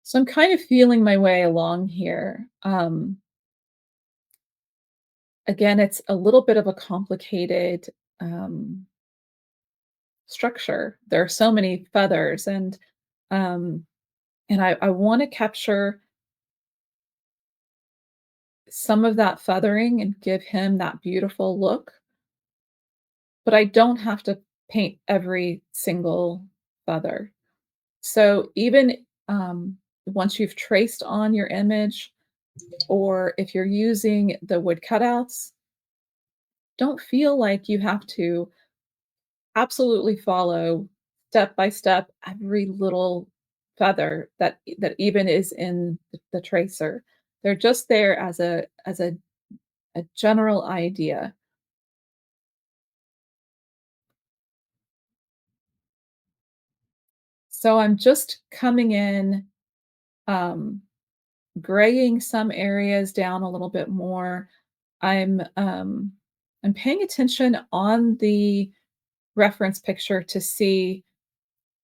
So I'm kind of feeling my way along here. Again, it's a little bit of a complicated um, structure. There are so many feathers, um, and I want to capture some of that feathering and give him that beautiful look, but I don't have to paint every single feather. So even once you've traced on your image, or if you're using the wood cutouts, don't feel like you have to absolutely follow step by step every little feather that even is in the tracer. They're just there as a general idea. So I'm just coming in, um, graying some areas down a little bit more. I'm um, I'm paying attention on the reference picture to see,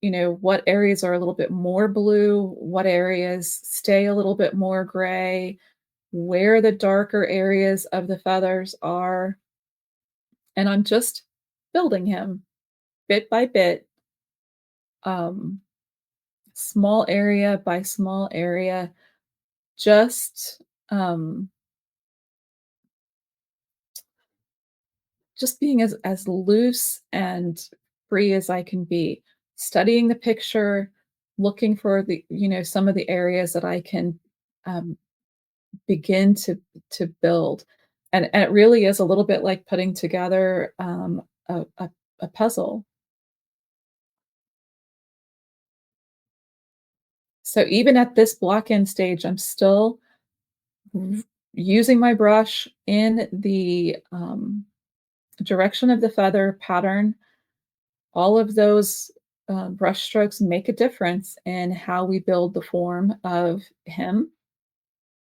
what areas are a little bit more blue, what areas stay a little bit more gray, where the darker areas of the feathers are. And I'm just building him bit by bit, um, small area by small area, just um, just being as loose and free as I can be, studying the picture, looking for some of the areas that I can um, begin to build. And it really is a little bit like putting together a puzzle. So even at this block end stage, I'm still v- using my brush in the direction of the feather pattern. All of those brush strokes make a difference in how we build the form of him.